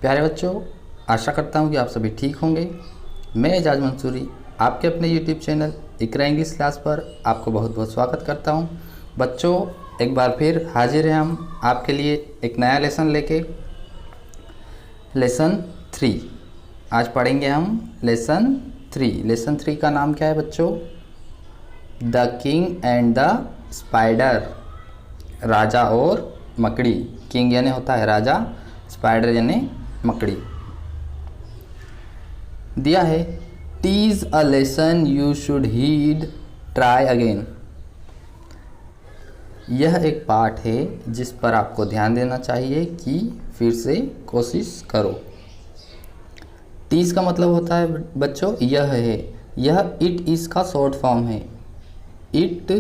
प्यारे बच्चों, आशा करता हूँ कि आप सभी ठीक होंगे। मैं एजाज मंसूरी आपके अपने यूट्यूब चैनल इकरा इंग्लिश क्लास पर आपको बहुत बहुत स्वागत करता हूँ। बच्चों, एक बार फिर हाजिर हैं हम आपके लिए एक नया लेसन लेके। लेसन 3 आज पढ़ेंगे हम लेसन 3। लेसन 3 का नाम क्या है बच्चों? The king and the spider. राजा और मकड़ी। किंग यानी होता है राजा, स्पाइडर यानी मकड़ी। दिया है teaches a lesson you should heed, try again. यह एक पाठ है जिस पर आपको ध्यान देना चाहिए कि फिर से कोशिश करो। टीज का मतलब होता है बच्चों यह है, यह इट इज़ का शॉर्ट फॉर्म है। इट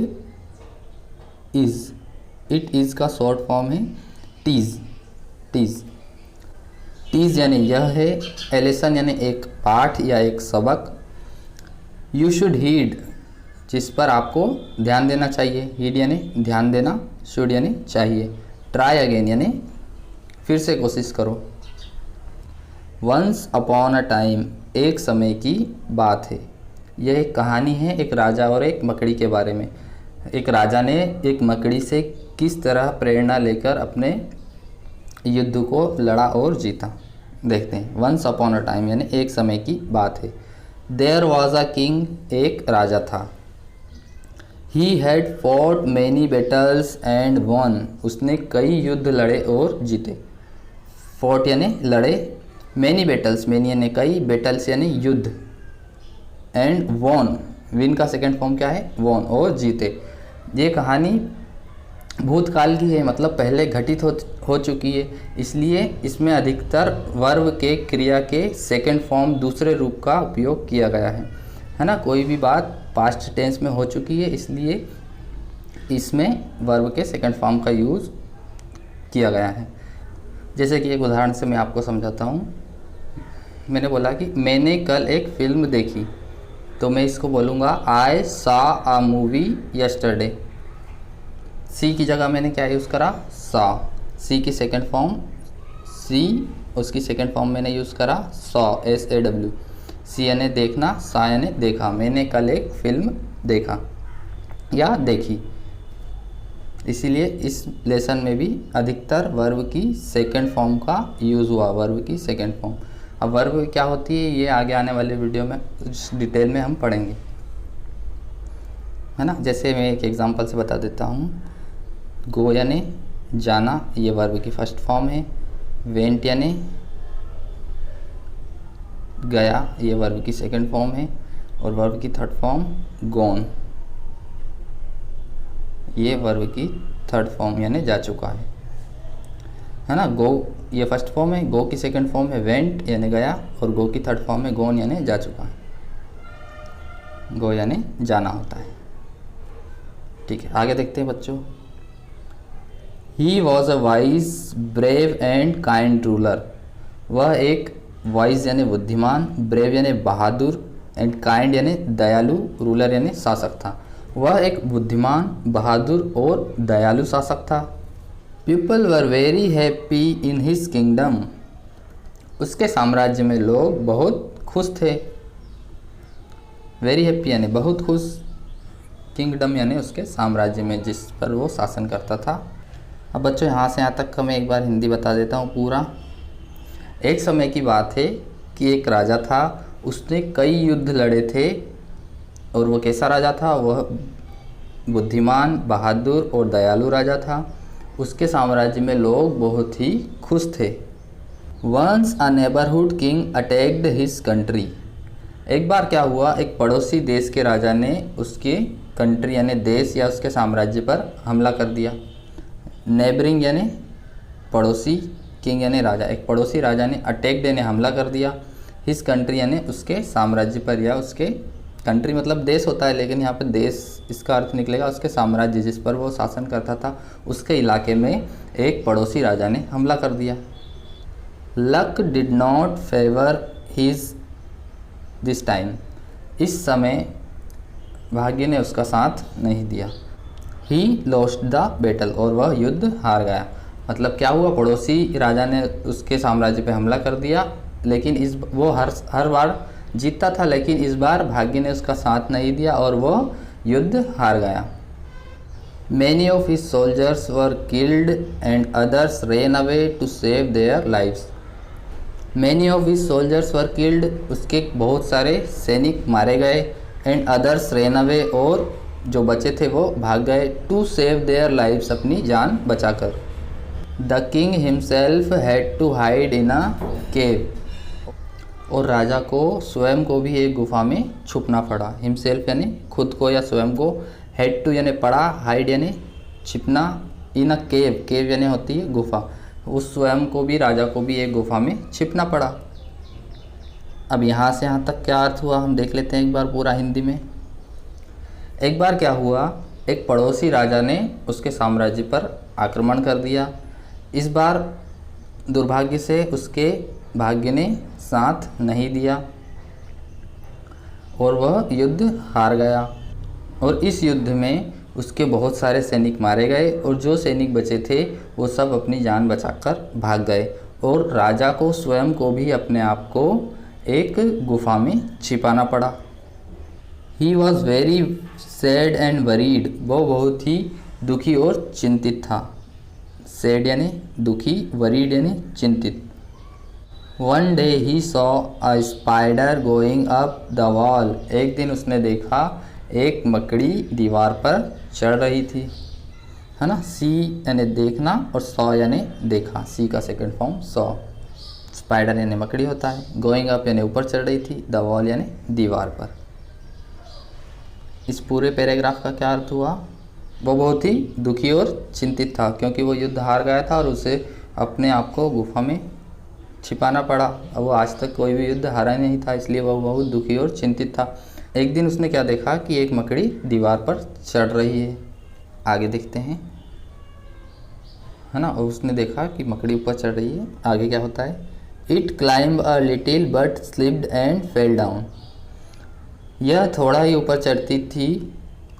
इज़ का शॉर्ट फॉर्म है टीज। टीज यानी यह है, ए लेसन यानी एक पाठ या एक सबक। यू शुड हीड जिस पर आपको ध्यान देना चाहिए। हीड यानी ध्यान देना, शुड यानी चाहिए, ट्राई अगेन यानी फिर से कोशिश करो। वंस अपॉन अ टाइम, एक समय की बात है। यह एक कहानी है एक राजा और एक मकड़ी के बारे में। एक राजा ने एक मकड़ी से किस तरह प्रेरणा लेकर अपने युद्ध को लड़ा और जीता, देखते हैं। वंस अपॉन अ टाइम यानी एक समय की बात है। देयर वॉज अ किंग, एक राजा था। He had fought many battles and won, उसने कई युद्ध लड़े और जीते। फॉट यानी लड़े, मैनी बैटल्स, मैनी यानी कई, बैटल्स यानी युद्ध, एंड वॉन, विन का सेकेंड फॉर्म क्या है? वॉन, और जीते। ये कहानी भूतकाल की है, मतलब पहले घटित हो चुकी है, इसलिए इसमें अधिकतर वर्ब के क्रिया के सेकेंड फॉर्म दूसरे रूप का उपयोग किया गया है ना। कोई भी बात पास्ट टेंस में हो चुकी है, इसलिए इसमें वर्ब के सेकेंड फॉर्म का यूज़ किया गया है। जैसे कि एक उदाहरण से मैं आपको समझाता हूँ। मैंने बोला कि मैंने कल एक फ़िल्म देखी, तो मैं इसको बोलूँगा I saw a movie yesterday. See की जगह मैंने क्या यूज़ करा? सॉ। सी की सेकेंड फॉर्म सी, उसकी सेकेंड फॉर्म मैंने यूज़ करा सॉ, SAW। सी यानी देखना, सॉ यानी देखा। मैंने कल एक फिल्म देखा या देखी। इसीलिए इस लेसन में भी अधिकतर वर्ब की सेकेंड फॉर्म का यूज़ हुआ, वर्ब की सेकेंड फॉर्म। अब वर्ब क्या होती है ये आगे आने वाले वीडियो में डिटेल में हम पढ़ेंगे, है ना। जैसे मैं एक एग्जांपल से बता देता हूँ। गो यानी जाना, ये वर्ब की फर्स्ट फॉर्म है। वेंट यानी गया, ये वर्ब की सेकंड फॉर्म है। और वर्ब की थर्ड फॉर्म गॉन, ये वर्ब की थर्ड फॉर्म यानी जा चुका है ना। गो ये फर्स्ट फॉर्म है, गो की सेकंड फॉर्म है वेंट यानी गया, और गो की थर्ड फॉर्म है गॉन यानी जा चुका है। गो यानी जाना होता है। ठीक है, आगे देखते हैं बच्चों। He was a wise, brave and kind ruler. वह एक वाइज यानी बुद्धिमान, ब्रेव यानी बहादुर, एंड काइंड यानी दयालु, रूलर यानी शासक था। वह एक बुद्धिमान, बहादुर और दयालु शासक था। People were very happy in his kingdom. उसके साम्राज्य में लोग बहुत खुश थे। वेरी हैप्पी यानी बहुत खुश, किंगडम यानी उसके साम्राज्य में जिस पर वो शासन करता था। अब बच्चों यहाँ से यहाँ तक का मैं एक बार हिंदी बता देता हूँ पूरा। एक समय की बात है कि एक राजा था, उसने कई युद्ध लड़े थे। और वो कैसा राजा था? वह बुद्धिमान, बहादुर और दयालु राजा था। उसके साम्राज्य में लोग बहुत ही खुश थे। Once a neighbourhood king attacked his country. एक बार क्या हुआ, एक पड़ोसी देश के राजा ने उसके कंट्री यानी देश या उसके साम्राज्य पर हमला कर दिया। नेबरिंग यानी पड़ोसी, किंग यानी राजा। एक पड़ोसी राजा ने अटैक्ड यानी हमला कर दिया, हिज कंट्री यानी उसके साम्राज्य पर, या उसके कंट्री मतलब देश होता है, लेकिन यहाँ पर देश इसका अर्थ निकलेगा उसके साम्राज्य जिस पर वो शासन करता था, उसके इलाके में एक पड़ोसी राजा ने हमला कर दिया। Luck did not favour his this time. इस समय भाग्य ने उसका साथ नहीं दिया। ही लॉस्ट द बैटल, और वह युद्ध हार गया। मतलब क्या हुआ, पड़ोसी राजा ने उसके साम्राज्य पे हमला कर दिया, लेकिन वो हर बार जीतता था, लेकिन इस बार भाग्य ने उसका साथ नहीं दिया और वो युद्ध हार गया। Many of his soldiers were killed and others ran away to save their lives. Many of his soldiers were killed, उसके बहुत सारे सैनिक मारे गए, and others ran away, और जो बचे थे वो भाग गए, to save their lives, अपनी जान बचाकर। The king himself had to hide in a cave, और राजा को स्वयं को भी एक गुफा में छुपना पड़ा। हिमसेल्फ यानी खुद को या स्वयं को, हेड टू यानी पड़ा, हाइड यानी छिपना, इन अ केव, केव यानी होती है गुफा, उस स्वयं को भी, राजा को भी एक गुफा में छिपना पड़ा। अब यहाँ से यहाँ तक क्या अर्थ हुआ हम देख लेते हैं एक बार पूरा हिंदी में। एक बार क्या हुआ, एक पड़ोसी राजा ने उसके साम्राज्य पर आक्रमण कर दिया। इस बार दुर्भाग्य से उसके भाग्य ने साथ नहीं दिया और वह युद्ध हार गया, और इस युद्ध में उसके बहुत सारे सैनिक मारे गए, और जो सैनिक बचे थे वो सब अपनी जान बचाकर भाग गए, और राजा को स्वयं को भी अपने आप को एक गुफा में छिपाना पड़ा। He was very sad and worried, वो बहुत ही दुखी और चिंतित था। सैड यानी दुखी, वरीड यानी चिंतित। One day he saw a spider going up the wall, एक दिन उसने देखा एक मकड़ी दीवार पर चढ़ रही थी, है ना। सी यानी देखना और सॉ यानी देखा, सी का सेकंड फॉर्म सॉ। स्पाइडर यानी मकड़ी होता है, गोइंग अप यानी ऊपर चढ़ रही थी, द वॉल यानी दीवार पर। इस पूरे पैराग्राफ का क्या अर्थ हुआ, वो बहुत ही दुखी और चिंतित था क्योंकि वो युद्ध हार गया था और उसे अपने आप को गुफा में छिपाना पड़ा। अब वो आज तक कोई भी युद्ध हारा नहीं था, इसलिए वो बहुत दुखी और चिंतित था। एक दिन उसने क्या देखा कि एक मकड़ी दीवार पर चढ़ रही है। आगे देखते हैं, है ना। और उसने देखा कि मकड़ी ऊपर चढ़ रही है। आगे क्या होता है, it climb a little but slipped and fell down, यह थोड़ा ही ऊपर चढ़ती थी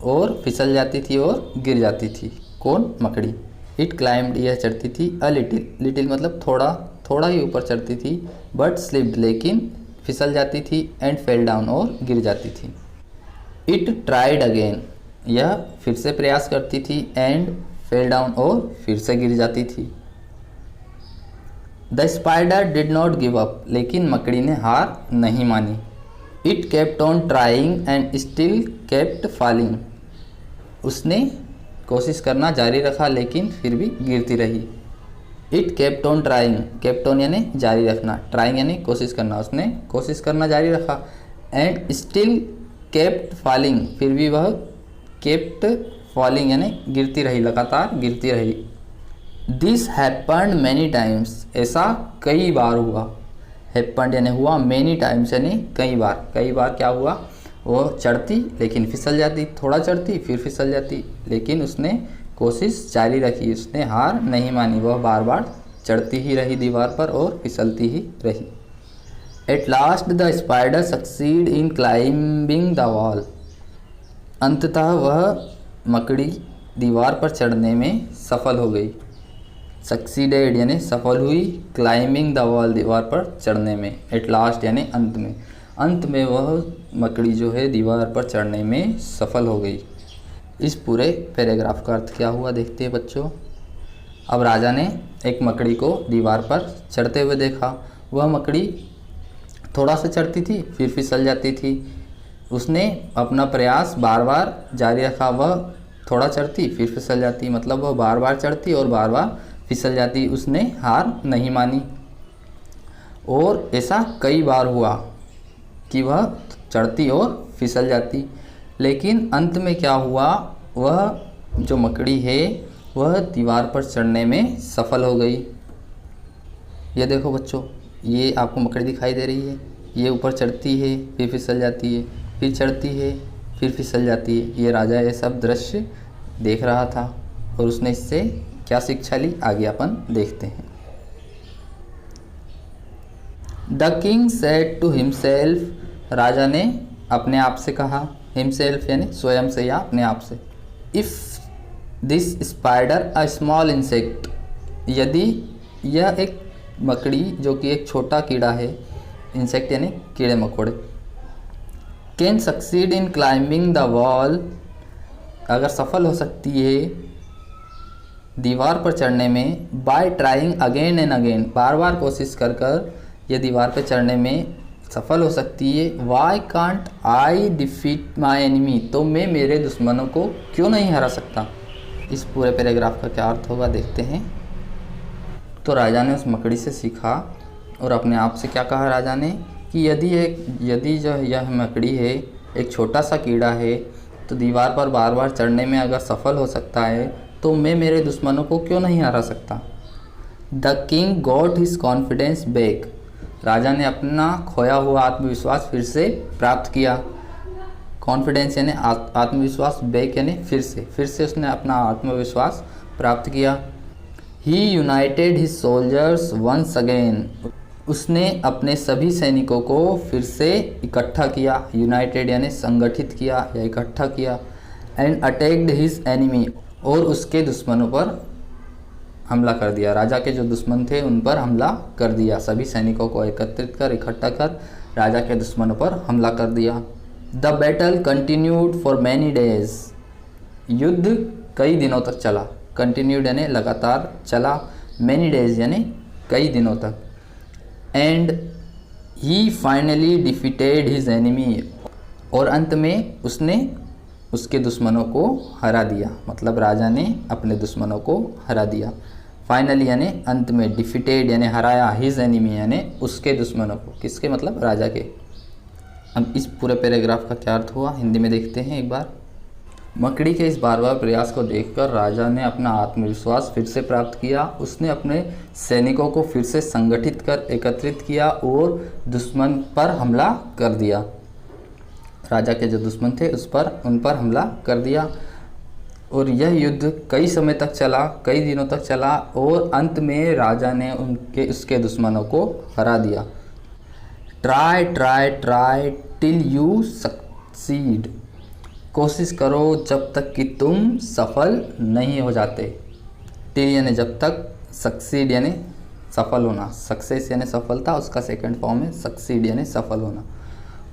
और फिसल जाती थी और गिर जाती थी। कौन, मकड़ी। इट क्लाइंब्ड, यह चढ़ती थी, अ लिटिल, लिटिल मतलब थोड़ा, थोड़ा ही ऊपर चढ़ती थी, बट स्लिप्ड लेकिन फिसल जाती थी, एंड फेल डाउन और गिर जाती थी। इट ट्राइड अगेन, यह फिर से प्रयास करती थी, एंड फेल डाउन और फिर से गिर जाती थी। The spider did not give up, लेकिन मकड़ी ने हार नहीं मानी। It kept on trying and still kept falling, उसने कोशिश करना जारी रखा लेकिन फिर भी गिरती रही। It kept on trying, kept on यानी जारी रखना, ट्राइंग यानी कोशिश करना, उसने कोशिश करना जारी रखा। एंड स्टिल केप्ट फॉलिंग, फिर भी वह केप्ट फॉलिंग यानी गिरती रही, लगातार गिरती रही। दिस हैपन्ड मैनी टाइम्स, ऐसा कई बार हुआ। हैपन्ड यानी हुआ, मैनी टाइम्स यानी कई बार। कई बार क्या हुआ, वो चढ़ती लेकिन फिसल जाती, थोड़ा चढ़ती फिर फिसल जाती, लेकिन उसने कोशिश जारी रखी, उसने हार नहीं मानी, वह बार बार चढ़ती ही रही दीवार पर और फिसलती ही रही। At last the spider succeed in climbing the wall, अंततः वह मकड़ी दीवार पर चढ़ने में सफल हो गई। सक्सीडेड यानी सफल हुई, क्लाइंबिंग द वॉल दीवार पर चढ़ने में, एट लास्ट यानी अंत में, अंत में वह मकड़ी जो है दीवार पर चढ़ने में सफल हो गई। इस पूरे पैराग्राफ का अर्थ क्या हुआ देखते हैं बच्चों। अब राजा ने एक मकड़ी को दीवार पर चढ़ते हुए देखा। वह मकड़ी थोड़ा सा चढ़ती थी फिर फिसल जाती थी। उसने अपना प्रयास बार बार जारी रखा। वह थोड़ा चढ़ती फिर फिसल जाती, मतलब वह बार बार चढ़ती और बार बार फिसल जाती। उसने हार नहीं मानी और ऐसा कई बार हुआ कि वह चढ़ती और फिसल जाती। लेकिन अंत में क्या हुआ, वह जो मकड़ी है वह दीवार पर चढ़ने में सफल हो गई। ये देखो बच्चों, ये आपको मकड़ी दिखाई दे रही है। ये ऊपर चढ़ती है फिर फिसल जाती है, फिर चढ़ती है फिर फिसल जाती है। ये राजा ये सब दृश्य देख रहा था और उसने इससे क्या शिक्षा ली, आगे अपन देखते हैं। The king said to himself, राजा ने अपने आप से कहा। हिमसेल्फ यानी स्वयं से या अपने आप से। If this spider a small insect, यदि यह एक मकड़ी जो कि एक छोटा कीड़ा है, इंसेक्ट यानी कीड़े मकोड़े, can succeed in climbing the wall, अगर सफल हो सकती है दीवार पर चढ़ने में, by trying again and again, बार बार कोशिश कर कर ये दीवार पर चढ़ने में सफल हो सकती है, why can't I defeat my enemy, तो मैं मेरे दुश्मनों को क्यों नहीं हरा सकता। इस पूरे पैराग्राफ का क्या अर्थ होगा देखते हैं। तो राजा ने उस मकड़ी से सीखा और अपने आप से क्या कहा राजा ने कि यदि जो यह मकड़ी है एक छोटा सा कीड़ा है, तो दीवार पर बार बार चढ़ने में अगर सफल हो सकता है तो मैं मेरे दुश्मनों को क्यों नहीं हरा सकता। The king got his confidence back, राजा ने अपना खोया हुआ आत्मविश्वास फिर से प्राप्त किया। कॉन्फिडेंस यानी आत्मविश्वास, बैक यानी फिर से उसने अपना आत्मविश्वास प्राप्त किया। He united his soldiers once again, उसने अपने सभी सैनिकों को फिर से इकट्ठा किया। यूनाइटेड यानी संगठित किया या इकट्ठा किया। एंड अटैक्ड हिज एनिमी, और उसके दुश्मनों पर हमला कर दिया। राजा के जो दुश्मन थे उन पर हमला कर दिया। सभी सैनिकों को एकत्रित कर इकट्ठा कर राजा के दुश्मनों पर हमला कर दिया। The battle continued for many days, युद्ध कई दिनों तक चला। कंटिन्यूड यानी लगातार चला, मैनी डेज यानी कई दिनों तक। And he finally defeated his enemy, और अंत में उसने उसके दुश्मनों को हरा दिया, मतलब राजा ने अपने दुश्मनों को हरा दिया। फाइनली यानी अंत में, डिफीटेड यानी हराया, हिज एनिमी यानी उसके दुश्मनों को, किसके मतलब राजा के। अब इस पूरे पैराग्राफ का क्या अर्थ हुआ हिंदी में देखते हैं एक बार। मकड़ी के इस बार बार प्रयास को देखकर राजा ने अपना आत्मविश्वास फिर से प्राप्त किया। उसने अपने सैनिकों को फिर से संगठित कर एकत्रित किया और दुश्मन पर हमला कर दिया। राजा के जो दुश्मन थे उन पर हमला कर दिया। और यह युद्ध कई समय तक चला, कई दिनों तक चला, और अंत में राजा ने उसके दुश्मनों को हरा दिया। Try try try till you succeed, कोशिश करो जब तक कि तुम सफल नहीं हो जाते। टिल यानी जब तक, सक्सीड यानी सफल होना, सक्सेस यानी सफलता, उसका सेकंड फॉर्म है सक्सीड यानी सफल होना।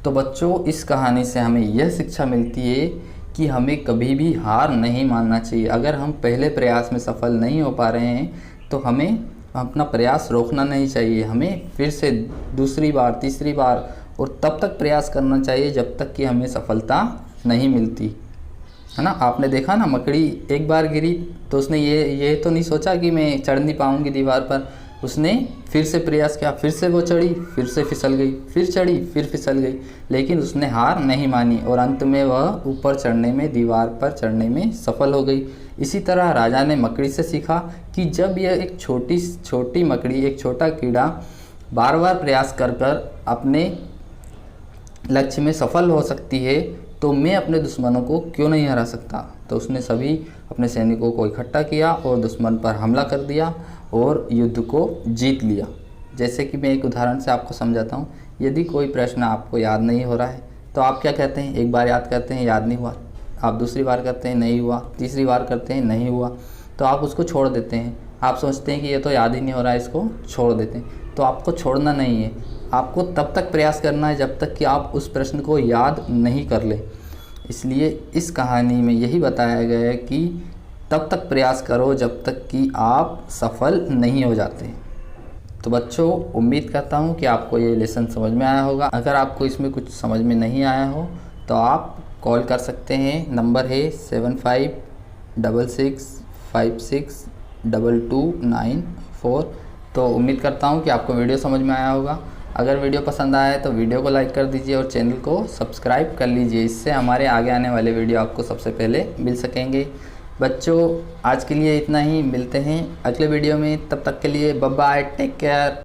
तो बच्चों, इस कहानी से हमें यह शिक्षा मिलती है कि हमें कभी भी हार नहीं मानना चाहिए। अगर हम पहले प्रयास में सफल नहीं हो पा रहे हैं तो हमें अपना प्रयास रोकना नहीं चाहिए। हमें फिर से दूसरी बार, तीसरी बार और तब तक प्रयास करना चाहिए जब तक कि हमें सफलता नहीं मिलती, है ना। आपने देखा ना, मकड़ी एक बार गिरी तो उसने ये तो नहीं सोचा कि मैं चढ़ नहीं पाऊँगी दीवार पर। उसने फिर से प्रयास किया, फिर से वो चढ़ी, फिर से फिसल गई, फिर चढ़ी, फिर फिसल गई, लेकिन उसने हार नहीं मानी और अंत में वह ऊपर चढ़ने में, दीवार पर चढ़ने में सफल हो गई। इसी तरह राजा ने मकड़ी से सीखा कि जब यह एक छोटी मकड़ी, एक छोटा कीड़ा बार बार प्रयास कर अपने लक्ष्य में सफल हो सकती है, तो मैं अपने दुश्मनों को क्यों नहीं हरा सकता। तो उसने सभी अपने सैनिकों को इकट्ठा किया और दुश्मन पर हमला कर दिया और युद्ध को जीत लिया। जैसे कि मैं एक उदाहरण से आपको समझाता हूँ। यदि कोई प्रश्न आपको याद नहीं हो रहा है तो आप क्या कहते हैं, एक बार याद करते हैं, याद नहीं हुआ, आप दूसरी बार करते हैं, नहीं हुआ, तीसरी बार करते हैं, नहीं हुआ, तो आप उसको छोड़ देते हैं। आप सोचते हैं कि ये तो याद ही नहीं हो रहा है, इसको छोड़ देते हैं। तो आपको छोड़ना नहीं है, आपको तब तक प्रयास करना है जब तक कि आप उस प्रश्न को याद नहीं कर लें। इसलिए इस कहानी में यही बताया गया है कि तब तक प्रयास करो जब तक कि आप सफल नहीं हो जाते। तो बच्चों, उम्मीद करता हूँ कि आपको ये लेसन समझ में आया होगा। अगर आपको इसमें कुछ समझ में नहीं आया हो तो आप कॉल कर सकते हैं। नंबर है 7566562294। तो उम्मीद करता हूँ कि आपको वीडियो समझ में आया होगा। अगर वीडियो पसंद आया है तो वीडियो को लाइक कर दीजिए और चैनल को सब्सक्राइब कर लीजिए। इससे हमारे आगे आने वाले वीडियो आपको सबसे पहले मिल सकेंगे। बच्चों, आज के लिए इतना ही, मिलते हैं अगले वीडियो में। तब तक के लिए बाय बाय, टेक केयर।